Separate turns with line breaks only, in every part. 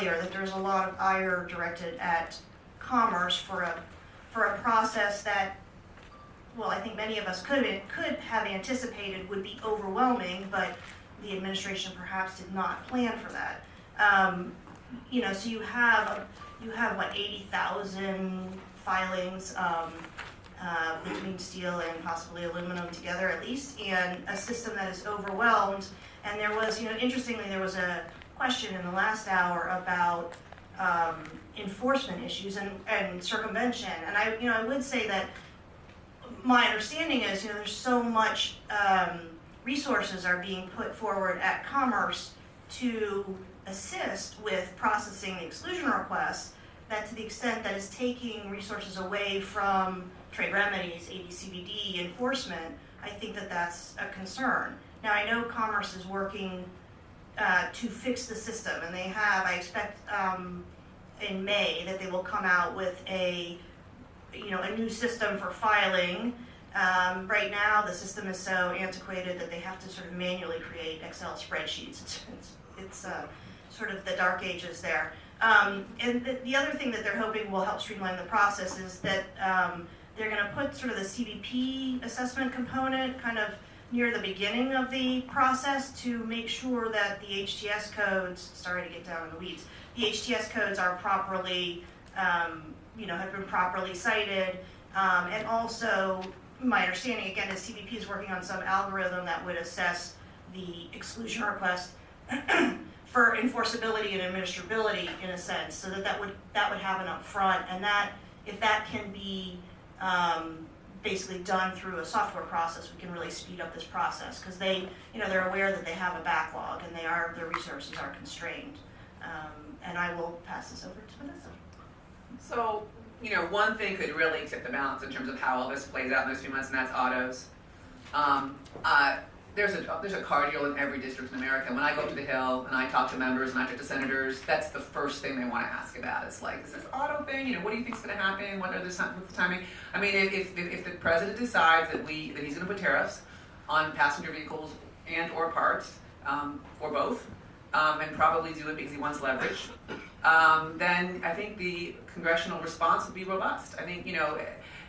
earlier, that there's a lot of ire directed at Commerce for a process that, well, I think many of us could have anticipated would be overwhelming, but the administration perhaps did not plan for that. So you have what, 80,000 filings between steel and possibly aluminum together at least, and a system that is overwhelmed. And there was, interestingly, there was a question in the last hour about enforcement issues and circumvention. And I would say that my understanding is, there's so much resources are being put forward at Commerce to assist with processing the exclusion requests, that to the extent that it's taking resources away from trade remedies, AD/CVD enforcement, I think that that's a concern. Now, I know Commerce is working to fix the system, and they have, I expect in May that they will come out with a new system for filing. Right now, the system is so antiquated that they have to sort of manually create Excel spreadsheets. It's sort of the dark ages there. And the other thing that they're hoping will help streamline the process is that they're going to put sort of the CBP assessment component kind of near the beginning of the process to make sure that the HTS codes, sorry to get down in the weeds, the HTS codes are properly, have been properly cited, and also my understanding again is CBP is working on some algorithm that would assess the exclusion request for enforceability and administrability in a sense, so that would happen up front, and that if that can be basically done through a software process, we can really speed up this process because they're aware that they have a backlog and their resources are constrained. And I will pass this over to Vanessa.
So, one thing could really tip the balance in terms of how all this plays out in those few months, and that's autos. There's a car deal in every district in America. When I go up to the Hill and I talk to members and I talk to senators, that's the first thing they want to ask about. It's like, is this auto thing? What do you think's going to happen? What's the timing? I mean, if the president decides that he's going to put tariffs on passenger vehicles and or parts, or both, and probably do it because he wants leverage, then I think the congressional response would be robust. I think,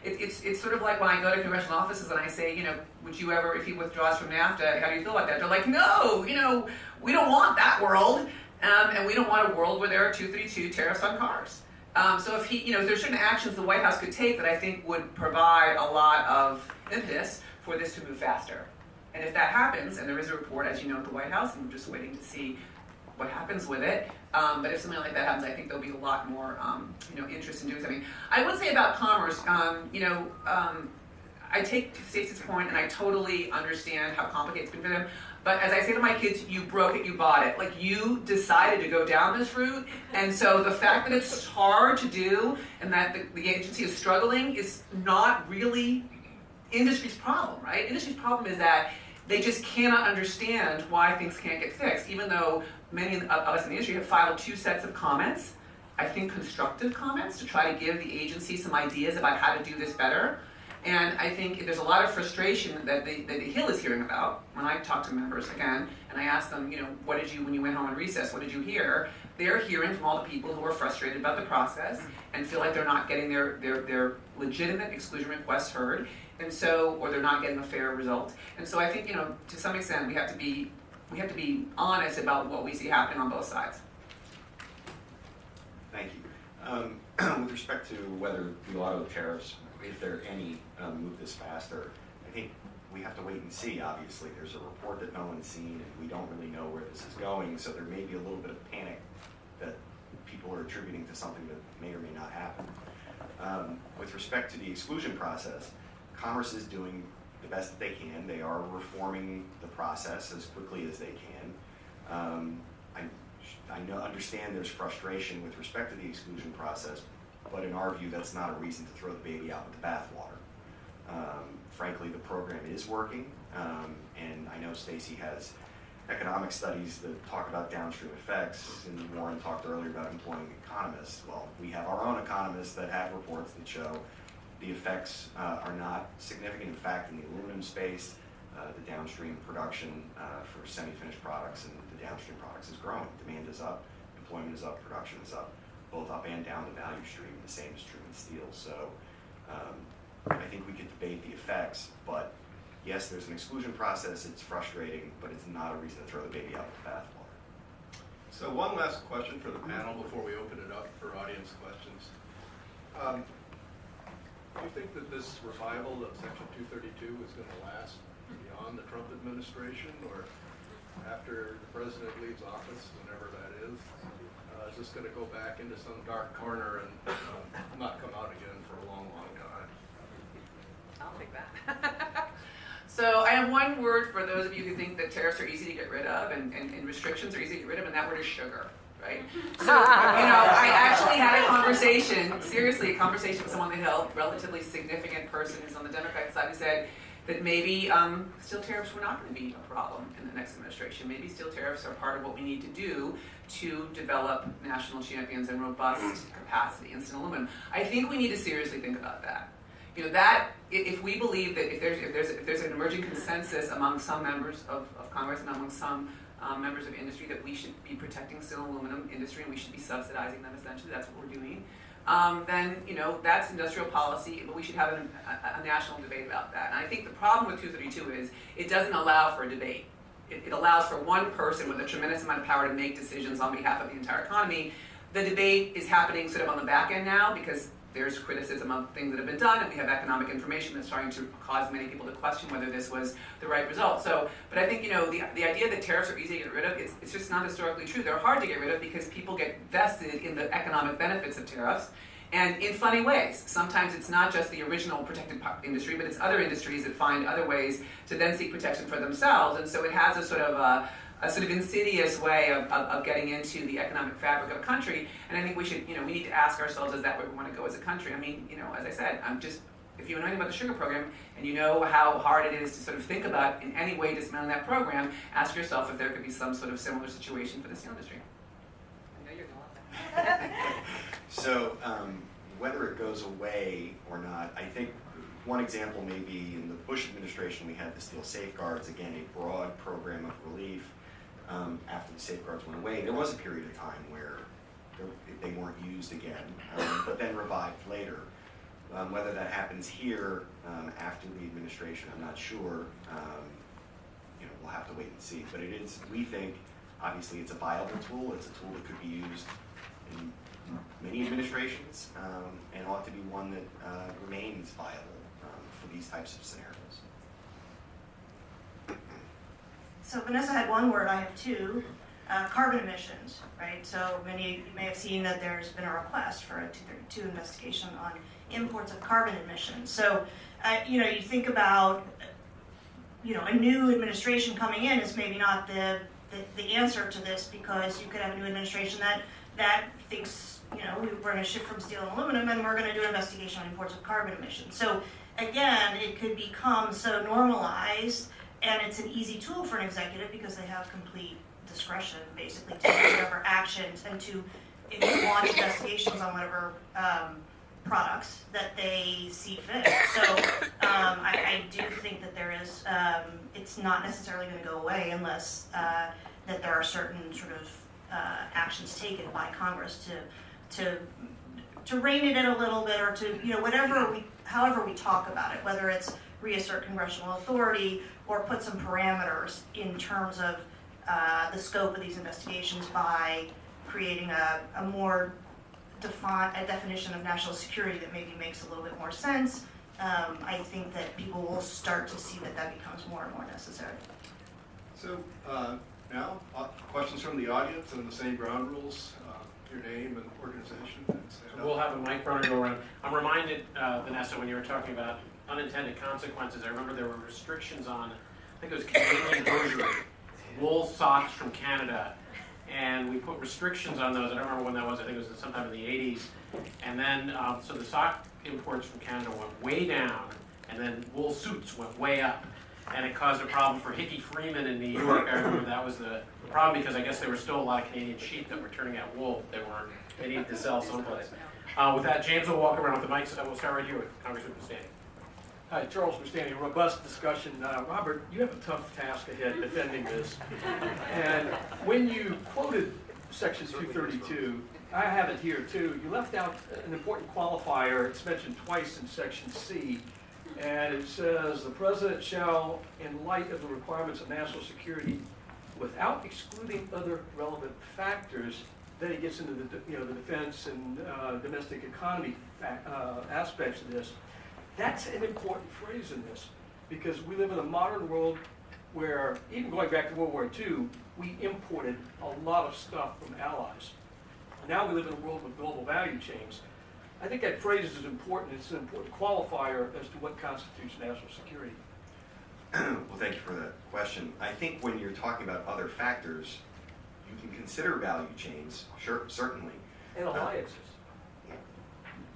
it's sort of like when I go to congressional offices and I say, would you ever, if he withdraws from NAFTA, how do you feel about that? They're like, no, we don't want that world, and we don't want a world where there are 232 tariffs on cars. So if there's certain actions the White House could take that I think would provide a lot of impetus for this to move faster. And if that happens, and there is a report, as you know, at the White House, and we're just waiting to see what happens with it. But if something like that happens, I think there'll be a lot more, interest in doing something. I would say about Commerce, I take Stacy's point, and I totally understand how complicated it's been for them. But as I say to my kids, you broke it, you bought it. Like, you decided to go down this route, and so the fact that it's hard to do and that the agency is struggling is not really industry's problem, right? Industry's problem is that they just cannot understand why things can't get fixed, even though many of us in the industry have filed 2 sets of comments, I think constructive comments, to try to give the agency some ideas about how to do this better. And I think there's a lot of frustration that the Hill is hearing about. When I talk to members again, and I ask them, what did you, when you went home on recess, what did you hear? They're hearing from all the people who are frustrated about the process and feel like they're not getting their legitimate exclusion requests heard, and so, or they're not getting a fair result. And so I think, to some extent, we have to be honest about what we see happening on both sides.
Thank you. With respect to whether the auto tariffs, if there are any, move this faster, I think we have to wait and see. Obviously, there's a report that no one's seen, and we don't really know where this is going, so there may be a little bit of panic that people are attributing to something that may or may not happen. With respect to the exclusion process, Commerce is doing the best that they can. They are reforming the process as quickly as they can. I understand there's frustration with respect to the exclusion process, but in our view, that's not a reason to throw the baby out with the bathwater. Frankly, the program is working, and I know Stacy has economic studies that talk about downstream effects, and Warren talked earlier about employing economists. Well, we have our own economists that have reports that show the effects are not significant. In fact, in the aluminum space, the downstream production for semi-finished products and the downstream products is growing. Demand is up, employment is up, production is up, both up and down the value stream. The same is true in steel. So I think we could debate the effects, but yes, there's an exclusion process. It's frustrating, but it's not a reason to throw the baby out with the bathwater.
So one last question for the panel before we open it up for audience questions. Do you think that this revival of Section 232 is going to last beyond the Trump administration, or after the president leaves office, whenever that is? Is this going to go back into some dark corner and not come out again for a long, long time?
I'll take that. So I have one word for those of you who think that tariffs are easy to get rid of and restrictions are easy to get rid of, and that word is sugar, right? So, I actually had a conversation, seriously, a conversation with someone on the Hill, relatively significant person who's on the Democratic side, who said that maybe steel tariffs were not going to be a problem in the next administration. Maybe steel tariffs are part of what we need to do to develop national champions and robust capacity in steel and aluminum. I think we need to seriously think about that. That if we believe that if there's an emerging consensus among some members of Congress and among some members of industry that we should be protecting steel and aluminum industry and we should be subsidizing them, essentially, that's what we're doing, then that's industrial policy, but we should have a national debate about that. And I think the problem with 232 is it doesn't allow for a debate. It allows for one person with a tremendous amount of power to make decisions on behalf of the entire economy. The debate is happening sort of on the back end now because there's criticism of things that have been done, and we have economic information that's starting to cause many people to question whether this was the right result. So, but I think, the idea that tariffs are easy to get rid of, it's just not historically true. They're hard to get rid of because people get vested in the economic benefits of tariffs, and in funny ways. Sometimes it's not just the original protected industry, but it's other industries that find other ways to then seek protection for themselves, and so it has a sort of insidious way of getting into the economic fabric of a country. And I think we should, we need to ask ourselves, is that where we want to go as a country? I mean, as I said, if you know anything about the sugar program and you know how hard it is to sort of think about in any way dismantling that program, ask yourself if there could be some sort of similar situation for the steel industry. I know you're going that.
So whether it goes away or not, I think one example may be in the Bush administration, we had the steel safeguards, again, a broad program of relief. After the safeguards went away, there was a period of time where they weren't used again, but then revived later. Whether that happens here after the administration, I'm not sure. We'll have to wait and see. But it is, we think, obviously it's a viable tool. It's a tool that could be used in many administrations and ought to be one that remains viable for these types of scenarios.
So Vanessa had one word, I have two, carbon emissions, right? So many of you may have seen that there's been a request for a 232 investigation on imports of carbon emissions. So, you think about, a new administration coming in is maybe not the answer to this, because you could have a new administration that thinks, we're going to shift from steel and aluminum and we're going to do an investigation on imports of carbon emissions. So again, it could become so normalized. And it's an easy tool for an executive because they have complete discretion, basically, to take whatever actions and to launch investigations on whatever products that they see fit. So I do think that there is, it's not necessarily going to go away unless that there are certain sort of actions taken by Congress to rein it in a little bit, or to, however we talk about it, whether it's reassert congressional authority or put some parameters in terms of the scope of these investigations by creating a more definition of national security that maybe makes a little bit more sense. I think that people will start to see that becomes more and more necessary.
So now, questions from the audience and the same ground rules, your name and organization. And
so we'll have a mic runner go around. I'm reminded, Vanessa, when you were talking about unintended consequences, I remember there were restrictions on, I think it was Canadian hosiery, wool socks from Canada, and we put restrictions on those. I don't remember when that was. I think it was sometime in the 80s. And then, so the sock imports from Canada went way down, and then wool suits went way up. And it caused a problem for Hickey Freeman in New York. I remember that was the problem, because I guess there were still a lot of Canadian sheep that were turning out wool that they needed to sell someplace. With that, James will walk around with the mics. We'll start right here with Congressman Boustany.
Hi, Charles Boustany. Robust discussion. Robert, you have a tough task ahead defending this. And when you quoted Section 232. I have it here too. You left out an important qualifier. It's mentioned twice in Section C. And it says, the president shall, in light of the requirements of national security, without excluding other relevant factors, then he gets into the defense and domestic economy aspects of this. That's an important phrase in this, because we live in a modern world where, even going back to World War II, we imported a lot of stuff from allies. And now we live in a world with global value chains. I think that phrase is important. It's an important qualifier as to what constitutes national security.
Well, thank you for that question. I think when you're talking about other factors, you can consider value chains, sure, certainly.
And alliances.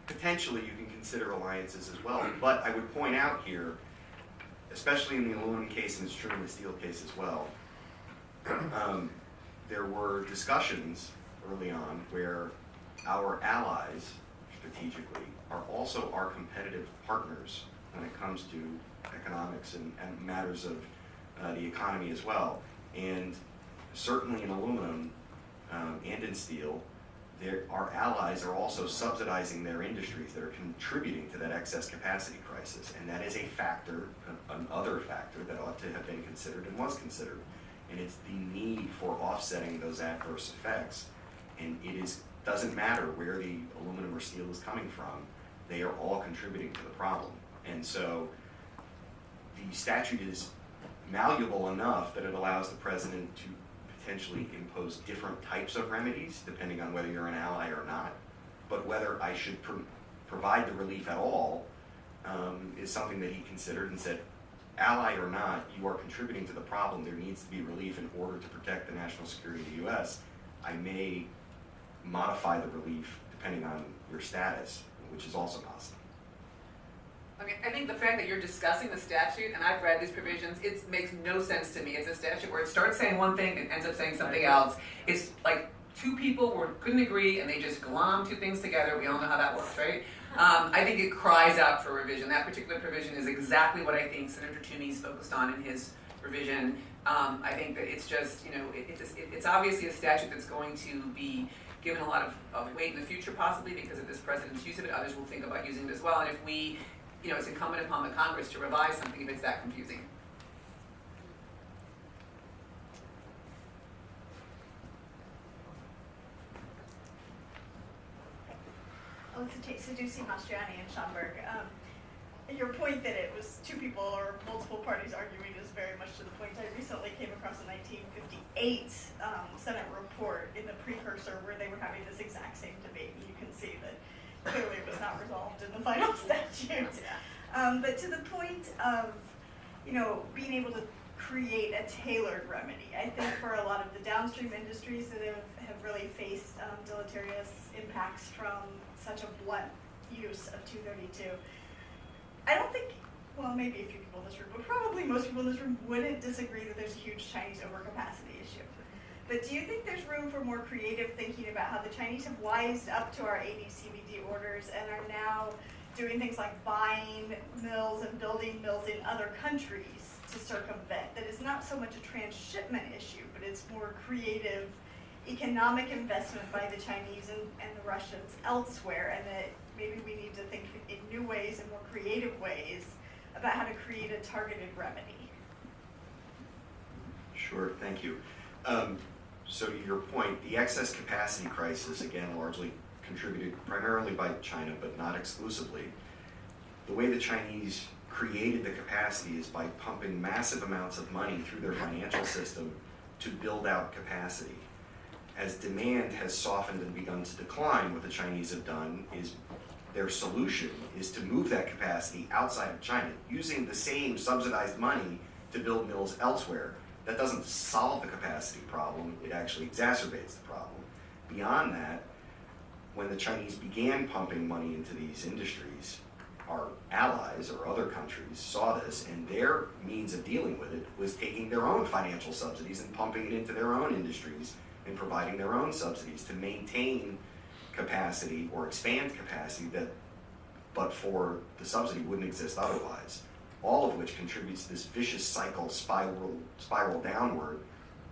Potentially, you can consider alliances as well. But I would point out here, especially in the aluminum case, and it's true in the steel case as well, there were discussions early on where our allies, strategically, are also our competitive partners when it comes to economics and matters of the economy as well. And certainly in aluminum and in steel, our allies are also subsidizing their industries that are contributing to that excess capacity crisis. And that is a factor, another factor that ought to have been considered and was considered. And it's the need for offsetting those adverse effects. And doesn't matter where the aluminum or steel is coming from, they are all contributing to the problem. And so the statute is malleable enough that it allows the president to potentially impose different types of remedies depending on whether you're an ally or not. But whether I should provide the relief at all is something that he considered and said, ally or not, you are contributing to the problem. There needs to be relief in order to protect the national security of the U.S. I may modify the relief depending on your status, which is also possible.
Okay, I think the fact that you're discussing the statute, and I've read these provisions, it makes no sense to me. It's a statute where it starts saying one thing and ends up saying something else. It's like two people couldn't agree and they just glom two things together. We all know how that works, right? I think it cries out for revision. That particular provision is exactly what I think Senator Toomey's focused on in his revision. I think that it's just, it's obviously a statute that's going to be given a lot of weight in the future, possibly because of this president's use of it. Others will think about using it as well. And if we, it's incumbent upon the Congress to revise something if it's that confusing.
Oh, it's Seducing Mastriani and Schomburg. Your point that it was two people or multiple parties arguing is very much to the point. I recently came across a 1958 Senate report in the precursor where they were having this exact same debate, and you can see that clearly it was not resolved in the final statute. But to the point of, being able to create a tailored remedy, I think for a lot of the downstream industries that have really faced deleterious impacts from such a blunt use of 232, I don't think, well, maybe a few people in this room, but probably most people in this room wouldn't disagree that there's a huge Chinese overcapacity issue. But do you think there's room for more creative thinking about how the Chinese have wised up to our AD/CVD orders and are now doing things like buying mills and building mills in other countries to circumvent? That is not so much a transshipment issue, but it's more creative economic investment by the Chinese and the Russians elsewhere, and that maybe we need to think in new ways and more creative ways about how to create a targeted remedy.
Sure, thank you. So to your point, the excess capacity crisis, again, largely contributed primarily by China, but not exclusively. The way the Chinese created the capacity is by pumping massive amounts of money through their financial system to build out capacity. As demand has softened and begun to decline, what the Chinese have done is their solution is to move that capacity outside of China, using the same subsidized money to build mills elsewhere. That doesn't solve the capacity problem, it actually exacerbates the problem. Beyond that, when the Chinese began pumping money into these industries, our allies or other countries saw this, and their means of dealing with it was taking their own financial subsidies and pumping it into their own industries and providing their own subsidies to maintain capacity or expand capacity that, but for the subsidy, wouldn't exist otherwise. All of which contributes to this vicious cycle spiral downward,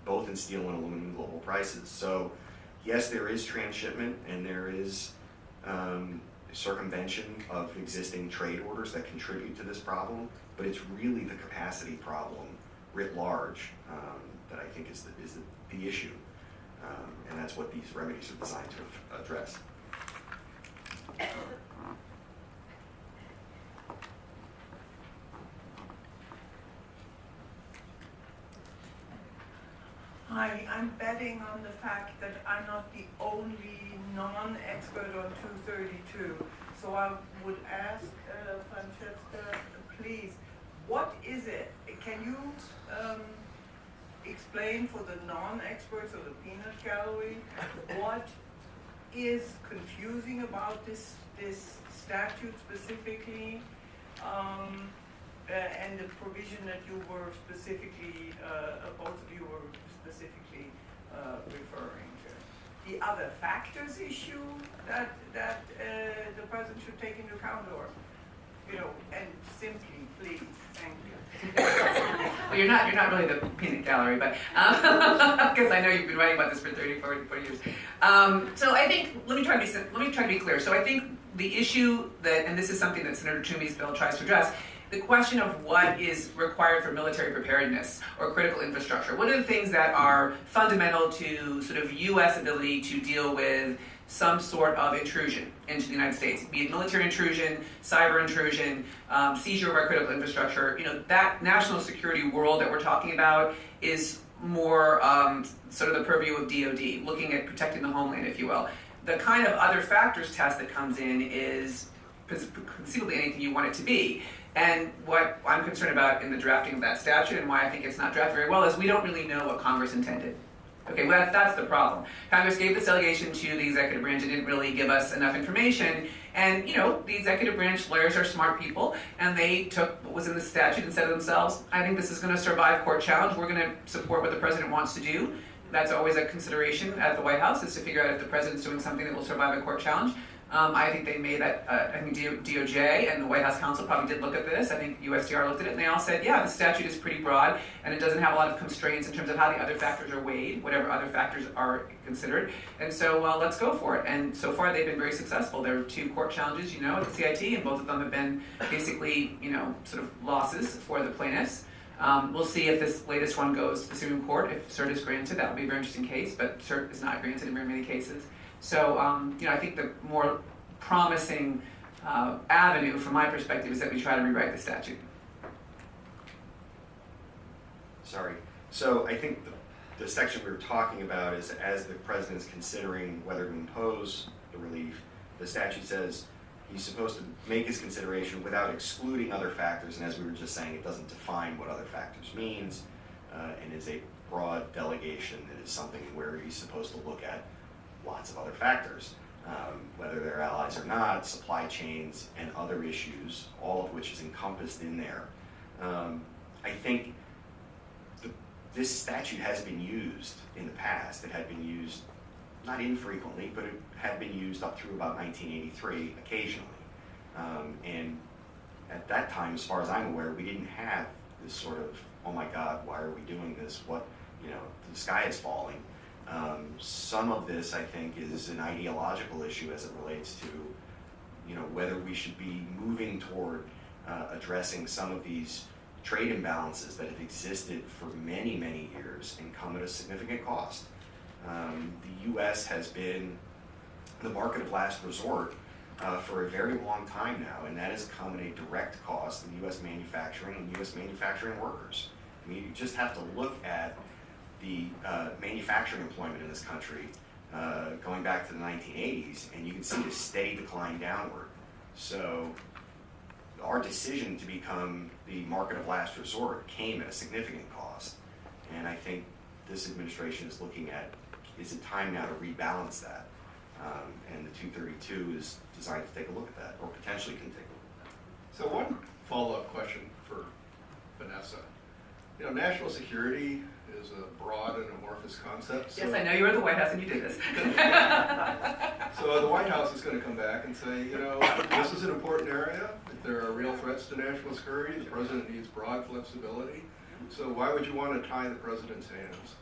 both in steel and aluminum global prices. So yes, there is transshipment and there is circumvention of existing trade orders that contribute to this problem, but it's really the capacity problem writ large that I think is the issue, and that's what these remedies are designed to address.
Hi, I'm betting on the fact that I'm not the only non-expert on 232. So I would ask Francesca, please, what is it? Can you explain for the non-experts of the peanut gallery what is confusing about this statute specifically, and the provision that you were specifically, both of you were specifically referring to? The other factors issue that the president should take into account, or, and simply, please, thank you.
Well, you're not really the peanut gallery, but because I know you've been writing about this for 30, 40 years. So I think let me try to be clear. So I think the issue that, and this is something that Senator Toomey's bill tries to address, the question of what is required for military preparedness or critical infrastructure. What are the things that are fundamental to sort of U.S. ability to deal with some sort of intrusion into the United States, be it military intrusion, cyber intrusion, seizure of our critical infrastructure. That national security world that we're talking about is more sort of the purview of DOD, looking at protecting the homeland, if you will. The kind of other factors test that comes in is conceivably anything you want it to be. And what I'm concerned about in the drafting of that statute, and why I think it's not drafted very well, is we don't really know what Congress intended. Okay, well, that's the problem. Congress gave this delegation to the executive branch and didn't really give us enough information. And, the executive branch lawyers are smart people, and they took what was in the statute and said to themselves, I think this is going to survive court challenge. We're going to support what the president wants to do. That's always a consideration at the White House, is to figure out if the president's doing something that will survive a court challenge. I think they made that, I think DOJ and the White House counsel probably did look at this. I think USTR looked at it, and they all said, yeah, the statute is pretty broad, and it doesn't have a lot of constraints in terms of how the other factors are weighed, whatever other factors are considered. And so, let's go for it. And so far, they've been very successful. There are 2 court challenges, at the CIT, and both of them have been basically, sort of losses for the plaintiffs. We'll see if this latest one goes to the Supreme Court. If cert is granted, that will be a very interesting case, but cert is not granted in very many cases. So, I think the more promising avenue, from my perspective, is that we try to rewrite the statute.
Sorry. So I think the section we were talking about is, as the president is considering whether to impose the relief, the statute says he's supposed to make his consideration without excluding other factors, and as we were just saying, it doesn't define what other factors means, and is a broad delegation. It is something where he's supposed to look at lots of other factors, whether they're allies or not, supply chains, and other issues, all of which is encompassed in there. I think this statute has been used in the past. It had been used not infrequently, but it had been used up through about 1983 occasionally. And at that time, as far as I'm aware, we didn't have this sort of, oh my God, why are we doing this? What, the sky is falling. Some of this, I think, is an ideological issue as it relates to, whether we should be moving toward addressing some of these trade imbalances that have existed for many, many years and come at a significant cost. The U.S. has been the market of last resort for a very long time now, and that has come at a direct cost in U.S. manufacturing and U.S. manufacturing workers. I mean, you just have to look at the manufacturing employment in this country going back to the 1980s, and you can see a steady decline downward. So our decision to become the market of last resort came at a significant cost, and I think this administration is looking at, is it time now to rebalance that? And the 232 is designed to take a look at that, or potentially can take a look at that.
So one follow-up question for Vanessa. National security is a broad and amorphous concept.
Yes, I know you were at the White House and you did this.
So the White House is going to come back and say, this is an important area. If there are real threats to national security, the president needs broad flexibility. So why would you want to tie the president's hands?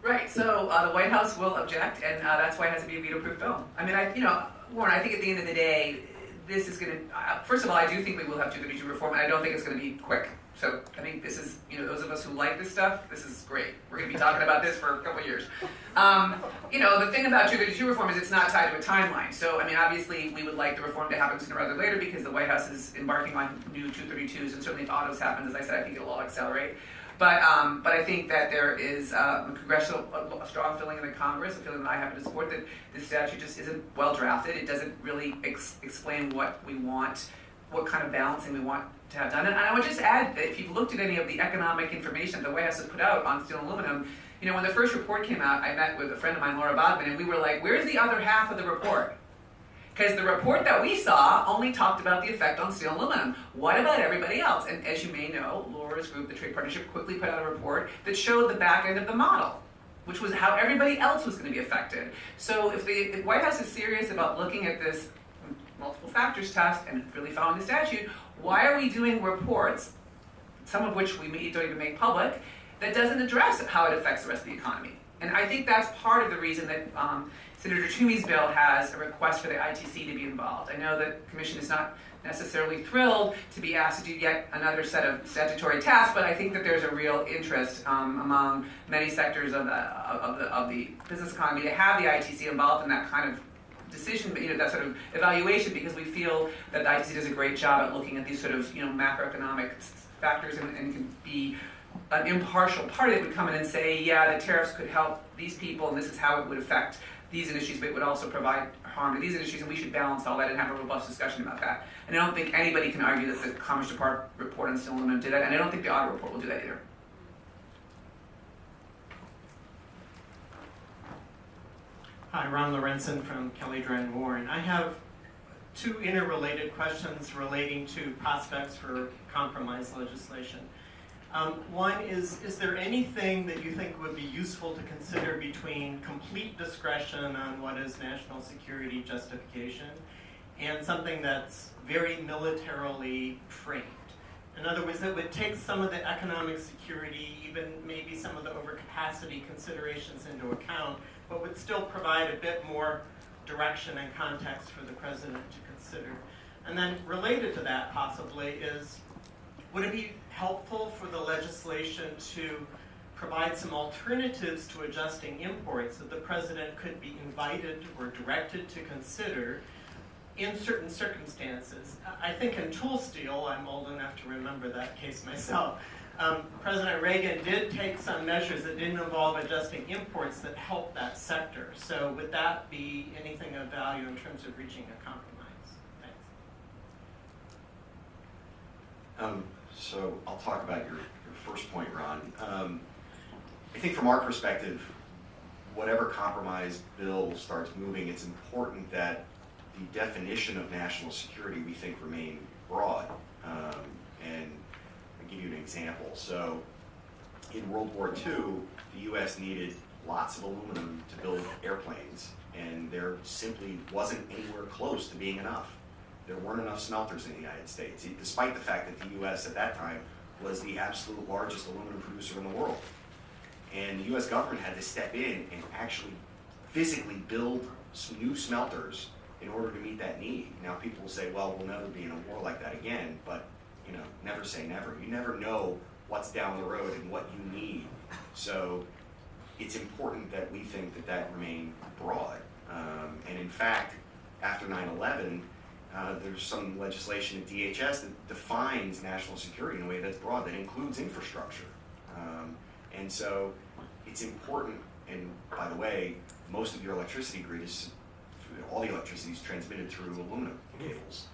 Right, so the White House will object, and that's why it has to be a veto-proof bill. I mean, Warren, I think at the end of the day, this is going to, first of all, I do think we will have 232 reform, and I don't think it's going to be quick. So I think this is, those of us who like this stuff, this is great. We're going to be talking about this for a couple of years. The thing about 232 reform is it's not tied to a timeline. So, I mean, obviously, we would like the reform to happen sooner rather than later because the White House is embarking on new 232s, and certainly if autos happens, as I said, I think it'll all accelerate. But I think that there is a strong feeling in the Congress, a feeling that I happen to support, that this statute just isn't well drafted. It doesn't really explain what we want, what kind of balancing we want to have done. And I would just add that if you've looked at any of the economic information the White House has put out on steel and aluminum, when the first report came out, I met with a friend of mine, Laura Bodman, and we were like, where's the other half of the report? Because the report that we saw only talked about the effect on steel and aluminum. What about everybody else? And as you may know, Laura's group, the Trade Partnership, quickly put out a report that showed the back end of the model, which was how everybody else was going to be affected. So if the White House is serious about looking at this multiple factors test and really following the statute, why are we doing reports, some of which we don't even make public, that doesn't address how it affects the rest of the economy? And I think that's part of the reason that Senator Toomey's bill has a request for the ITC to be involved. I know that the Commission is not necessarily thrilled to be asked to do yet another set of statutory tasks, but I think that there's a real interest among many sectors of the business economy to have the ITC involved in that kind of decision, that sort of evaluation, because we feel that the ITC does a great job at looking at these sort of macroeconomic factors and can be an impartial party that would come in and say, yeah, the tariffs could help these people and this is how it would affect these industries, but it would also provide harm to these industries, and we should balance all that and have a robust discussion about that. And I don't think anybody can argue that the Commerce Department report on steel and aluminum did that, and I don't think the audit report will do that either.
Hi, Ron Lorenzen from Kelly Dren Warren. I have two interrelated questions relating to prospects for compromise legislation. One is there anything that you think would be useful to consider between complete discretion on what is national security justification and something that's very militarily framed? In other words, that would take some of the economic security, even maybe some of the overcapacity considerations into account, but would still provide a bit more direction and context for the president to consider. And then related to that possibly is, would it be helpful for the legislation to provide some alternatives to adjusting imports that the president could be invited or directed to consider in certain circumstances? I think in tool steel, I'm old enough to remember that case myself, President Reagan did take some measures that didn't involve adjusting imports that helped that sector. So would that be anything of value in terms of reaching a compromise? Thanks.
So I'll talk about your first point, Ron. I think from our perspective, whatever compromise bill starts moving, it's important that the definition of national security, we think, remain broad. And I'll give you an example. So in World War II, the U.S. needed lots of aluminum to build airplanes, and there simply wasn't anywhere close to being enough. There weren't enough smelters in the United States, despite the fact that the U.S. at that time was the absolute largest aluminum producer in the world. And the U.S. government had to step in and actually physically build some new smelters in order to meet that need. Now people will say, well, we'll never be in a war like that again, but never say never. You never know what's down the road and what you need. So it's important that we think that that remain broad. And in fact, after 9/11, there's some legislation at DHS that defines national security in a way that's broad, that includes infrastructure. And so it's important, and by the way, most of your electricity grid is, all the electricity is transmitted through aluminum cables.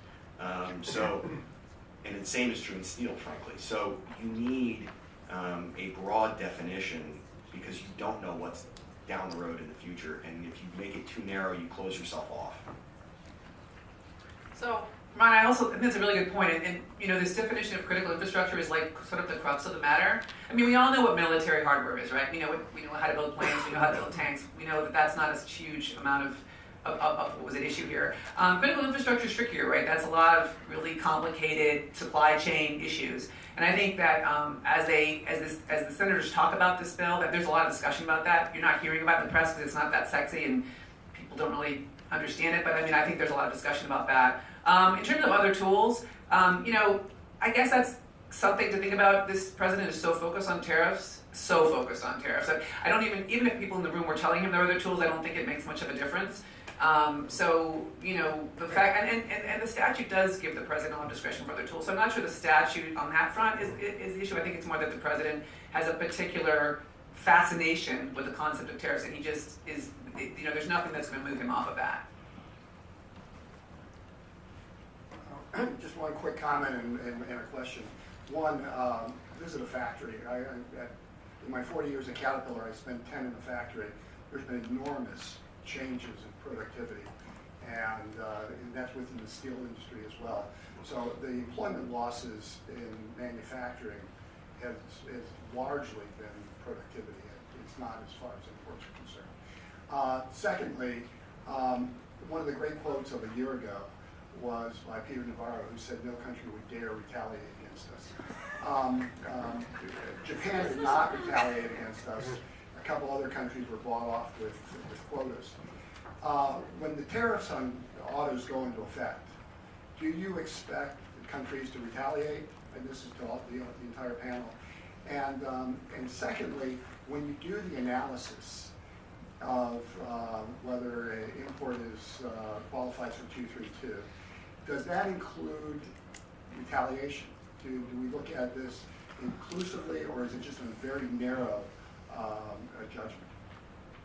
And the same is true in steel, frankly. So you need a broad definition because you don't know what's down the road in the future, and if you make it too narrow, you close yourself off.
So, Ron, I also think that's a really good point. And this definition of critical infrastructure is like sort of the crux of the matter. I mean, we all know what military hardware is, right? We know how to build planes, we know how to build tanks. We know that that's not a huge amount of what was at issue here. Critical infrastructure is trickier, right? That's a lot of really complicated supply chain issues. And I think that as the senators talk about this bill, that there's a lot of discussion about that. You're not hearing about it in the press because it's not that sexy and people don't really understand it. But I mean, I think there's a lot of discussion about that. In terms of other tools, you know, I guess that's something to think about. This president is so focused on tariffs. I don't even if people in the room were telling him there are other tools, I don't think it makes much of a difference. So, you know, the fact, and the statute does give the president a lot of discretion for other tools. So I'm not sure the statute on that front is the issue. I think it's more that the president has a particular fascination with the concept of tariffs, and he just is, you know, there's nothing that's going to move him off of that.
Just one quick comment and a question. One, visit a factory. In my 40 years at Caterpillar, I spent 10 in the factory. There's been enormous changes in productivity, and that's within the steel industry as well. So the employment losses in manufacturing has largely been productivity. It's not as far as imports are concerned. Secondly, one of the great quotes of a year ago was by Peter Navarro, who said, "No country would dare retaliate against us." Japan did not retaliate against us. A couple other countries were bought off with quotas. When the tariffs on autos go into effect, do you expect countries to retaliate? And this is to the entire panel. And secondly, when you do the analysis of whether an import is qualifies for 232, does that include retaliation? Do we look at this inclusively, or is it just a very narrow judgment?